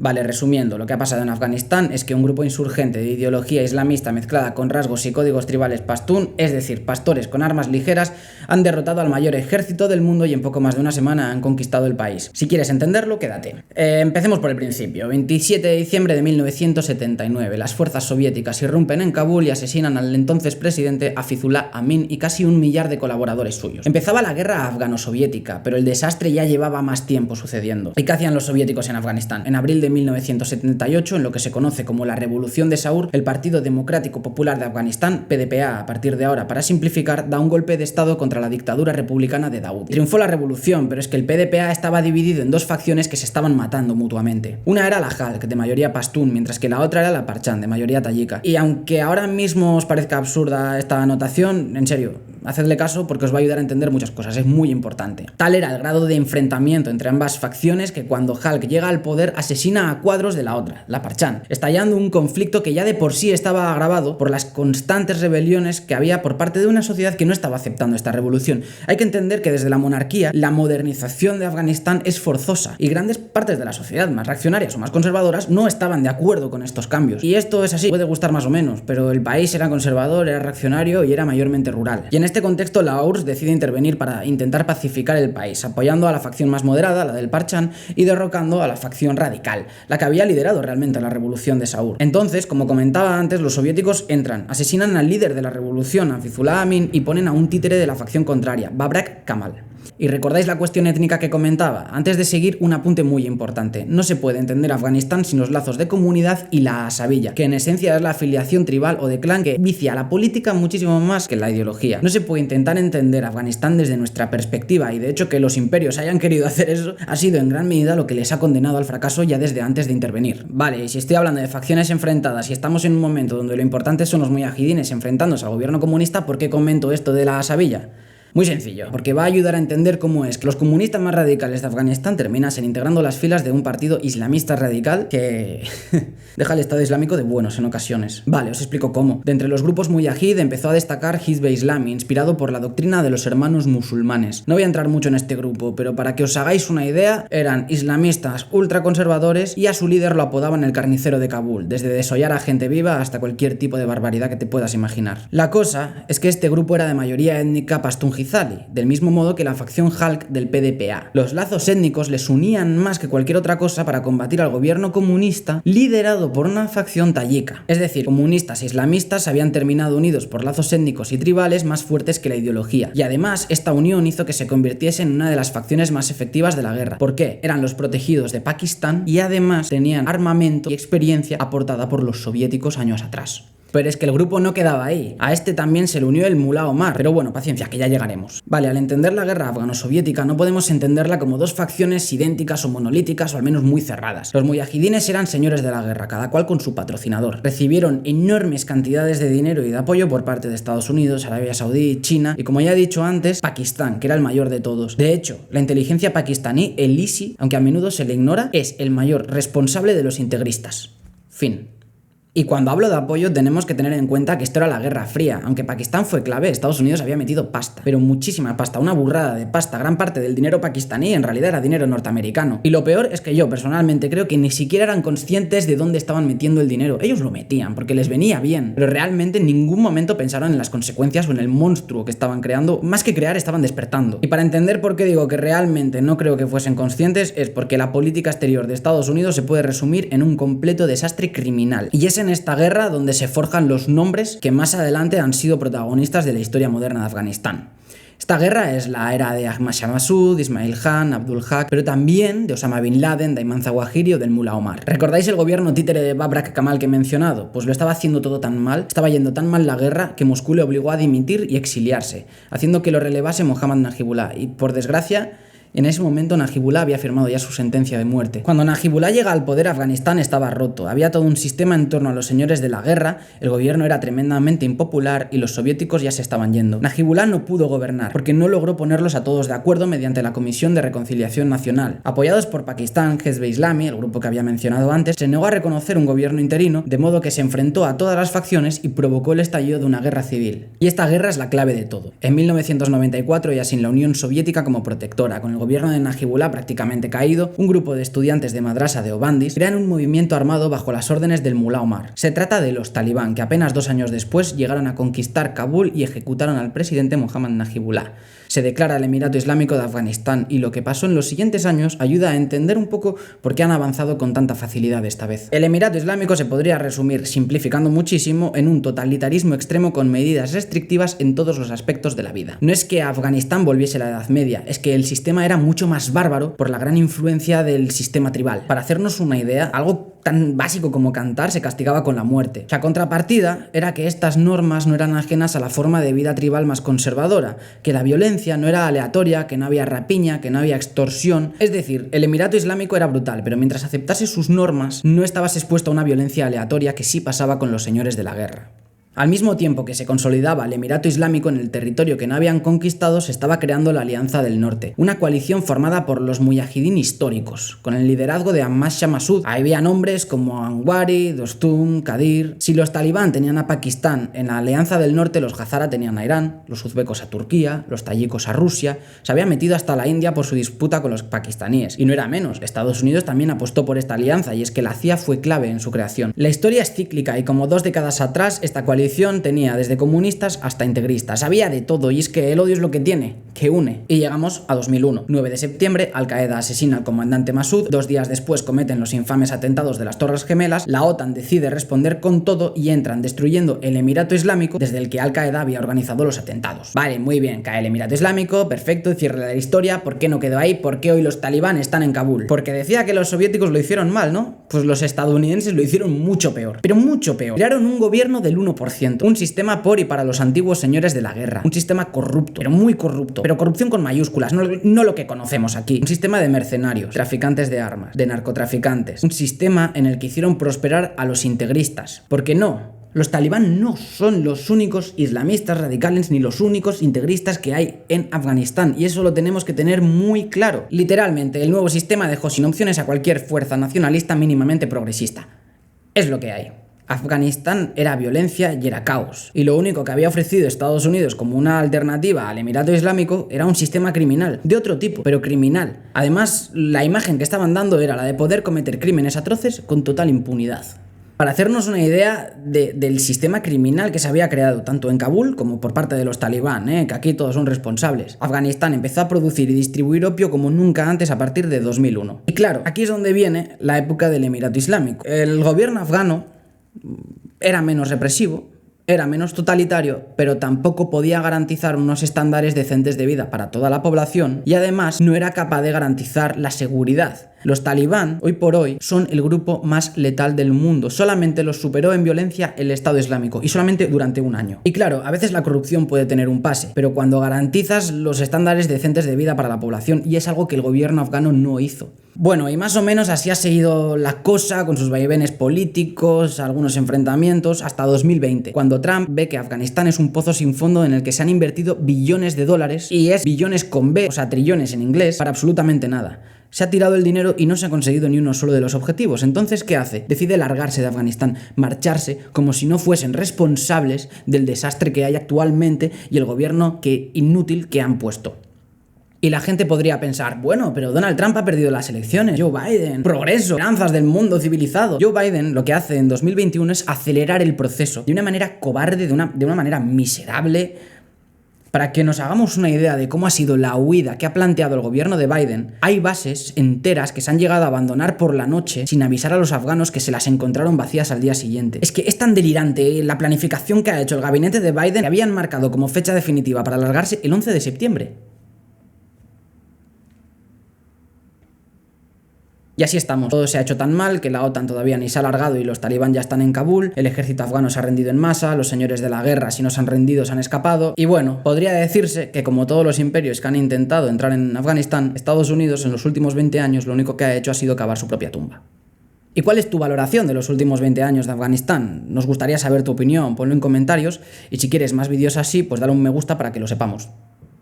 Vale, resumiendo, lo que ha pasado en Afganistán es que un grupo insurgente de ideología islamista mezclada con rasgos y códigos tribales pastún, es decir, pastores con armas ligeras, han derrotado al mayor ejército del mundo y en poco más de una semana han conquistado el país. Si quieres entenderlo, quédate. Empecemos por el principio. 27 de diciembre de 1979, las fuerzas soviéticas irrumpen en Kabul y asesinan al entonces presidente Hafizullah Amin y casi 1 millar de colaboradores suyos. Empezaba la guerra afgano-soviética, pero el desastre ya llevaba más tiempo sucediendo. ¿Y qué hacían los soviéticos en Afganistán? En abril de 1978, en lo que se conoce como la Revolución de Saur, el Partido Democrático Popular de Afganistán, PDPA a partir de ahora para simplificar, da un golpe de estado contra la dictadura republicana de Daoud. Triunfó la revolución, pero es que el PDPA estaba dividido en dos facciones que se estaban matando mutuamente. Una era la Halk, de mayoría pastún, mientras que la otra era la Parchan, de mayoría tayika. Y aunque ahora mismo os parezca absurda esta anotación, en serio, hacedle caso porque os va a ayudar a entender muchas cosas, es muy importante. Tal era el grado de enfrentamiento entre ambas facciones que cuando Halk llega al poder asesina a cuadros de la otra, la Parchan, estallando un conflicto que ya de por sí estaba agravado por las constantes rebeliones que había por parte de una sociedad que no estaba aceptando esta revolución. Hay que entender que desde la monarquía la modernización de Afganistán es forzosa y grandes partes de la sociedad más reaccionarias o más conservadoras no estaban de acuerdo con estos cambios. Y esto es así, puede gustar más o menos, pero el país era conservador, era reaccionario y era mayormente rural. Y en este contexto la URSS decide intervenir para intentar pacificar el país, apoyando a la facción más moderada, la del Parchan, y derrocando a la facción radical, la que había liderado realmente la revolución de Saur. Entonces, como comentaba antes, los soviéticos entran, asesinan al líder de la revolución, Hafizullah Amin, y ponen a un títere de la facción contraria, Babrak Kamal. ¿Y recordáis la cuestión étnica que comentaba? Antes de seguir, un apunte muy importante. No se puede entender Afganistán sin los lazos de comunidad y la asabilla, que en esencia es la afiliación tribal o de clan que vicia la política muchísimo más que la ideología. No se puede intentar entender Afganistán desde nuestra perspectiva y de hecho que los imperios hayan querido hacer eso ha sido en gran medida lo que les ha condenado al fracaso ya desde antes de intervenir. Vale, y si estoy hablando de facciones enfrentadas y estamos en un momento donde lo importante son los mujahidines enfrentándose al gobierno comunista, ¿por qué comento esto de la asabilla? Muy sencillo, porque va a ayudar a entender cómo es que los comunistas más radicales de Afganistán terminasen integrando las filas de un partido islamista radical que deja al Estado Islámico de buenos en ocasiones. Vale, os explico cómo. De entre los grupos mujahid empezó a destacar Hizb Islami, inspirado por la doctrina de los hermanos musulmanes. No voy a entrar mucho en este grupo, pero para que os hagáis una idea, eran islamistas ultraconservadores y a su líder lo apodaban el carnicero de Kabul, desde desollar a gente viva hasta cualquier tipo de barbaridad que te puedas imaginar. La cosa es que este grupo era de mayoría étnica pastún del mismo modo que la facción Halk del PDPA. Los lazos étnicos les unían más que cualquier otra cosa para combatir al gobierno comunista liderado por una facción tayika. Es decir, comunistas e islamistas habían terminado unidos por lazos étnicos y tribales más fuertes que la ideología. Y además, esta unión hizo que se convirtiese en una de las facciones más efectivas de la guerra. ¿Por qué? Eran los protegidos de Pakistán y además tenían armamento y experiencia aportada por los soviéticos años atrás. Pero es que el grupo no quedaba ahí. A este también se le unió el Mullah Omar. Pero bueno, paciencia, que ya llegaremos. Vale, al entender la guerra afgano-soviética no podemos entenderla como dos facciones idénticas o monolíticas o al menos muy cerradas. Los mujahidines eran señores de la guerra, cada cual con su patrocinador. Recibieron enormes cantidades de dinero y de apoyo por parte de Estados Unidos, Arabia Saudí, China y, como ya he dicho antes, Pakistán, que era el mayor de todos. De hecho, la inteligencia pakistaní, el ISI, aunque a menudo se le ignora, es el mayor responsable de los integristas. Fin. Y cuando hablo de apoyo tenemos que tener en cuenta que esto era la Guerra Fría. Aunque Pakistán fue clave, Estados Unidos había metido pasta, pero muchísima pasta, una burrada de pasta. Gran parte del dinero pakistaní en realidad era dinero norteamericano. Y lo peor es que yo personalmente creo que ni siquiera eran conscientes de dónde estaban metiendo el dinero. Ellos lo metían porque les venía bien, pero realmente en ningún momento pensaron en las consecuencias o en el monstruo que estaban creando. Más que crear, estaban despertando. Y para entender por qué digo que realmente no creo que fuesen conscientes es porque la política exterior de Estados Unidos se puede resumir en un completo desastre criminal. Y es en esta guerra donde se forjan los nombres que más adelante han sido protagonistas de la historia moderna de Afganistán. Esta guerra es la era de Ahmad Shah Massoud, Ismail Khan, Abdul Haq, pero también de Osama Bin Laden, de Ayman Zawahiri o del Mullah Omar. ¿Recordáis el gobierno títere de Babrak Kamal que he mencionado? Pues lo estaba haciendo todo tan mal, estaba yendo tan mal la guerra que Moscú le obligó a dimitir y exiliarse, haciendo que lo relevase Mohammad Najibullah y, por desgracia, en ese momento Najibullah había firmado ya su sentencia de muerte. Cuando Najibullah llega al poder, Afganistán estaba roto. Había todo un sistema en torno a los señores de la guerra, el gobierno era tremendamente impopular y los soviéticos ya se estaban yendo. Najibullah no pudo gobernar porque no logró ponerlos a todos de acuerdo mediante la Comisión de Reconciliación Nacional. Apoyados por Pakistán, Hezb Islami, el grupo que había mencionado antes, se negó a reconocer un gobierno interino, de modo que se enfrentó a todas las facciones y provocó el estallido de una guerra civil. Y esta guerra es la clave de todo. En 1994, ya sin la Unión Soviética como protectora, con el gobierno de Najibullah prácticamente caído, un grupo de estudiantes de madrasa de Obandis crean un movimiento armado bajo las órdenes del Mullah Omar. Se trata de los talibán, que apenas 2 años después llegaron a conquistar Kabul y ejecutaron al presidente Mohammad Najibullah. Se declara el Emirato Islámico de Afganistán y lo que pasó en los siguientes años ayuda a entender un poco por qué han avanzado con tanta facilidad esta vez. El Emirato Islámico se podría resumir, simplificando muchísimo, en un totalitarismo extremo con medidas restrictivas en todos los aspectos de la vida. No es que Afganistán volviese a la Edad Media, es que el sistema era mucho más bárbaro por la gran influencia del sistema tribal. Para hacernos una idea, algo tan básico como cantar se castigaba con la muerte. La contrapartida era que estas normas no eran ajenas a la forma de vida tribal más conservadora, que la violencia no era aleatoria, que no había rapiña, que no había extorsión. Es decir, el Emirato Islámico era brutal, pero mientras aceptase sus normas, no estabas expuesto a una violencia aleatoria que sí pasaba con los señores de la guerra. Al mismo tiempo que se consolidaba el Emirato Islámico en el territorio que no habían conquistado, se estaba creando la Alianza del Norte, una coalición formada por los muyahidín históricos, con el liderazgo de Ahmad Shah Massoud. Ahí había nombres como Anwari, Dostum, Qadir. Si los talibán tenían a Pakistán, en la Alianza del Norte los Hazara tenían a Irán, los uzbecos a Turquía, los tayikos a Rusia. Se había metido hasta la India por su disputa con los pakistaníes. Y no era menos, Estados Unidos también apostó por esta alianza, y es que la CIA fue clave en su creación. La historia es cíclica y como 2 décadas atrás, esta coalición tenía desde comunistas hasta integristas. Había de todo, y es que el odio es lo que tiene, que une. Y llegamos a 2001. 9 de septiembre, Al-Qaeda asesina al comandante Massoud. 2 días después cometen los infames atentados de las Torres Gemelas. La OTAN decide responder con todo y entran destruyendo el Emirato Islámico desde el que Al-Qaeda había organizado los atentados. Vale, muy bien, cae el Emirato Islámico, perfecto, cierre la historia. ¿Por qué no quedó ahí? ¿Por qué hoy los talibán están en Kabul? Porque decía que los soviéticos lo hicieron mal, ¿no? Pues los estadounidenses lo hicieron mucho peor. Pero mucho peor. Crearon un gobierno del 1%. Un sistema por y para los antiguos señores de la guerra. Un sistema corrupto, pero muy corrupto. Pero corrupción con mayúsculas, no lo que conocemos aquí. Un sistema de mercenarios, traficantes de armas, de narcotraficantes. Un sistema en el que hicieron prosperar a los integristas. Porque no, los talibán no son los únicos islamistas radicales ni los únicos integristas que hay en Afganistán, y eso lo tenemos que tener muy claro. Literalmente, el nuevo sistema dejó sin opciones a cualquier fuerza nacionalista mínimamente progresista. Es lo que hay. Afganistán era violencia y era caos, y lo único que había ofrecido Estados Unidos como una alternativa al Emirato Islámico era un sistema criminal, de otro tipo, pero criminal. Además, la imagen que estaban dando era la de poder cometer crímenes atroces con total impunidad. Para hacernos una idea del sistema criminal que se había creado tanto en Kabul como por parte de los talibán, que aquí todos son responsables. Afganistán empezó a producir y distribuir opio como nunca antes a partir de 2001. Y claro, aquí es donde viene la época del Emirato Islámico. El gobierno afgano era menos represivo, era menos totalitario, pero tampoco podía garantizar unos estándares decentes de vida para toda la población, y además no era capaz de garantizar la seguridad. Los talibán, hoy por hoy, son el grupo más letal del mundo. Solamente los superó en violencia el Estado Islámico, y solamente durante 1 año. Y claro, a veces la corrupción puede tener un pase, pero cuando garantizas los estándares decentes de vida para la población, y es algo que el gobierno afgano no hizo. Bueno, y más o menos así ha seguido la cosa, con sus vaivenes políticos, algunos enfrentamientos, hasta 2020, cuando Trump ve que Afganistán es un pozo sin fondo en el que se han invertido billones de dólares, y es billones con B, o sea, trillones en inglés, para absolutamente nada. Se ha tirado el dinero y no se ha conseguido ni uno solo de los objetivos. Entonces, ¿qué hace? Decide largarse de Afganistán, marcharse como si no fuesen responsables del desastre que hay actualmente y el gobierno inútil que han puesto. Y la gente podría pensar, bueno, pero Donald Trump ha perdido las elecciones, Joe Biden, progreso, esperanzas del mundo civilizado. Joe Biden lo que hace en 2021 es acelerar el proceso de una manera cobarde, de una manera miserable. Para que nos hagamos una idea de cómo ha sido la huida que ha planteado el gobierno de Biden, hay bases enteras que se han llegado a abandonar por la noche sin avisar a los afganos que se las encontraron vacías al día siguiente. Es que es tan delirante la planificación que ha hecho el gabinete de Biden, que habían marcado como fecha definitiva para largarse el 11 de septiembre. Y así estamos. Todo se ha hecho tan mal que la OTAN todavía ni se ha alargado y los talibán ya están en Kabul, el ejército afgano se ha rendido en masa, los señores de la guerra, si no se han rendido, se han escapado. Y bueno, podría decirse que como todos los imperios que han intentado entrar en Afganistán, Estados Unidos en los últimos 20 años lo único que ha hecho ha sido cavar su propia tumba. ¿Y cuál es tu valoración de los últimos 20 años de Afganistán? Nos gustaría saber tu opinión, ponlo en comentarios, y si quieres más vídeos así, pues dale un me gusta para que lo sepamos.